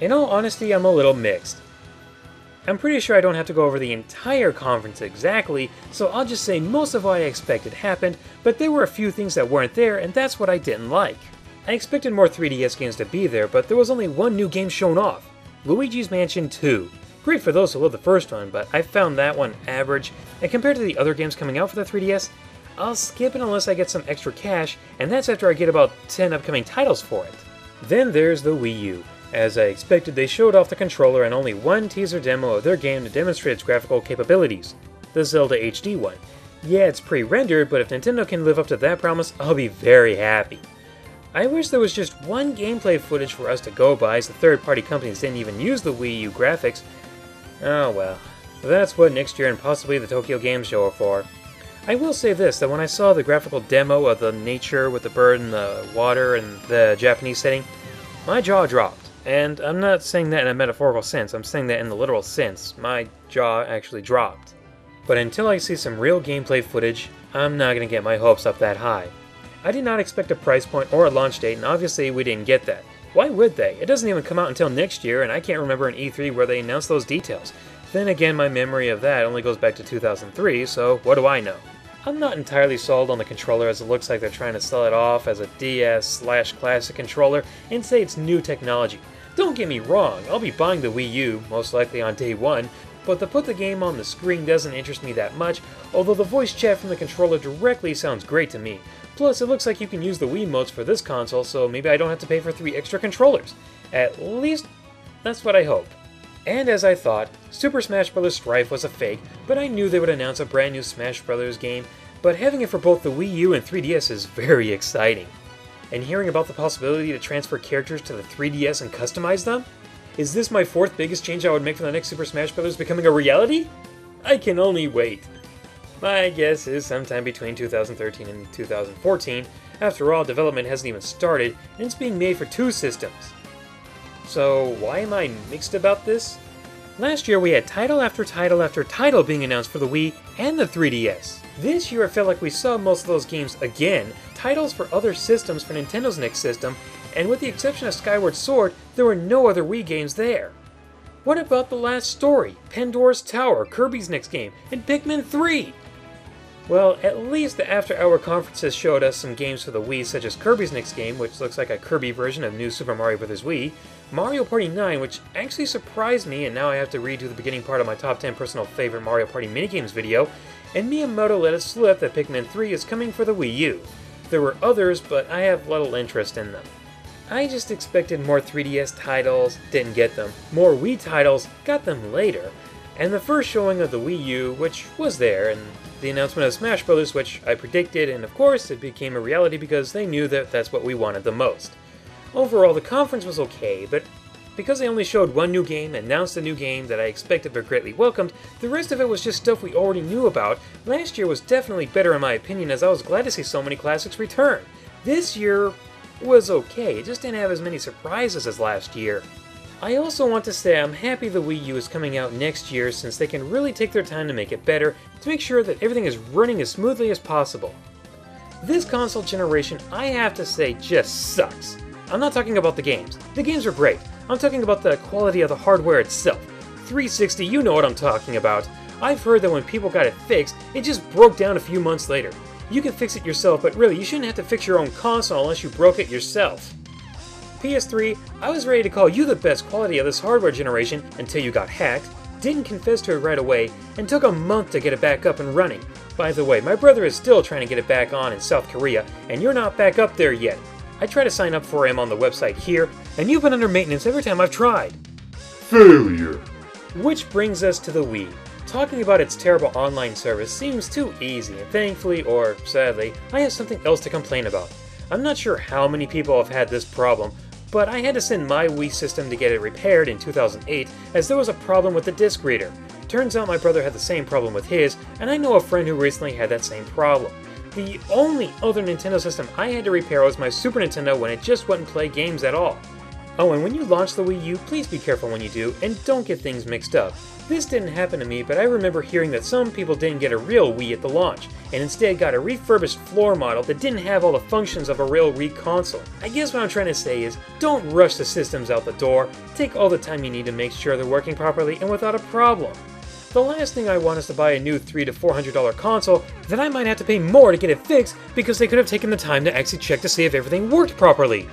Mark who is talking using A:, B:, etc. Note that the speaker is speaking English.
A: In all honesty, I'm a little mixed. I'm pretty sure I don't have to go over the entire conference exactly, so I'll just say most of what I expected happened, but there were a few things that weren't there, and that's what I didn't like. I expected more 3DS games to be there, but there was only one new game shown off, Luigi's Mansion 2. Great for those who love the first one, but I found that one average, and compared to the other games coming out for the 3DS, I'll skip it unless I get some extra cash, and that's after I get about 10 upcoming titles for it. Then there's the Wii U. As I expected, they showed off the controller and only one teaser demo of their game to demonstrate its graphical capabilities, the Zelda HD one. Yeah, it's pre-rendered, but if Nintendo can live up to that promise, I'll be very happy. I wish there was just one gameplay footage for us to go by, as the third-party companies didn't even use the Wii U graphics. Oh well, that's what next year and possibly the Tokyo Game Show are for. I will say this, that when I saw the graphical demo of the nature with the bird and the water and the Japanese setting, my jaw dropped. And I'm not saying that in a metaphorical sense, I'm saying that in the literal sense. My jaw actually dropped. But until I see some real gameplay footage, I'm not going to get my hopes up that high. I did not expect a price point or a launch date, and obviously we didn't get that. Why would they? It doesn't even come out until next year, and I can't remember an E3 where they announced those details. Then again, my memory of that only goes back to 2003, so what do I know? I'm not entirely sold on the controller, as it looks like they're trying to sell it off as a DS/classic controller and say it's new technology. Don't get me wrong, I'll be buying the Wii U, most likely on day one, but to put the game on the screen doesn't interest me that much, although the voice chat from the controller directly sounds great to me. Plus, it looks like you can use the Wii modes for this console, so maybe I don't have to pay for 3 extra controllers. At least, that's what I hope. And as I thought, Super Smash Bros. Strife was a fake, but I knew they would announce a brand new Smash Bros. Game, but having it for both the Wii U and 3DS is very exciting. And hearing about the possibility to transfer characters to the 3DS and customize them? Is this my 4th biggest change I would make for the next Super Smash Bros. Becoming a reality? I can only wait. My guess is sometime between 2013 and 2014. After all, development hasn't even started, and it's being made for 2 systems. So why am I mixed about this? Last year we had title after title after title being announced for the Wii and the 3DS. This year I felt like we saw most of those games again, titles for other systems for Nintendo's next system, and with the exception of Skyward Sword, there were no other Wii games there. What about The Last Story, Pandora's Tower, Kirby's next game, and Pikmin 3? Well, at least the after-hour conferences showed us some games for the Wii, such as Kirby's next game, which looks like a Kirby version of New Super Mario Bros. Wii, Mario Party 9, which actually surprised me, and now I have to redo the beginning part of my top 10 personal favorite Mario Party minigames video, and Miyamoto let it slip that Pikmin 3 is coming for the Wii U. There were others, but I have little interest in them. I just expected more 3DS titles, didn't get them. More Wii titles, got them later. And the first showing of the Wii U, which was there, and the announcement of Smash Bros., which I predicted, and of course it became a reality because they knew that that's what we wanted the most. Overall, the conference was okay, but because they only showed one new game, announced a new game that I expected but greatly welcomed, the rest of it was just stuff we already knew about. Last year was definitely better in my opinion, as I was glad to see so many classics return. This year was okay, it just didn't have as many surprises as last year. I also want to say I'm happy the Wii U is coming out next year, since they can really take their time to make it better, to make sure that everything is running as smoothly as possible. This console generation, I have to say, just sucks. I'm not talking about the games. The games are great. I'm talking about the quality of the hardware itself. 360, you know what I'm talking about. I've heard that when people got it fixed, it just broke down a few months later. You can fix it yourself, but really, you shouldn't have to fix your own console unless you broke it yourself. PS3, I was ready to call you the best quality of this hardware generation until you got hacked, didn't confess to it right away, and took a month to get it back up and running. By the way, my brother is still trying to get it back on in South Korea, and you're not back up there yet. I tried to sign up for him on the website here, and you've been under maintenance every time I've tried.
B: Failure.
A: Which brings us to the Wii. Talking about its terrible online service seems too easy, and thankfully, or sadly, I have something else to complain about. I'm not sure how many people have had this problem, but I had to send my Wii system to get it repaired in 2008 as there was a problem with the disc reader. Turns out my brother had the same problem with his, and I know a friend who recently had that same problem. The only other Nintendo system I had to repair was my Super Nintendo when it just wouldn't play games at all. Oh, and when you launch the Wii U, please be careful when you do, and don't get things mixed up. This didn't happen to me, but I remember hearing that some people didn't get a real Wii at the launch, and instead got a refurbished floor model that didn't have all the functions of a real Wii console. I guess what I'm trying to say is, don't rush the systems out the door, take all the time you need to make sure they're working properly and without a problem. The last thing I want is to buy a new $300 to $400 console that I might have to pay more to get it fixed because they could have taken the time to actually check to see if everything worked properly.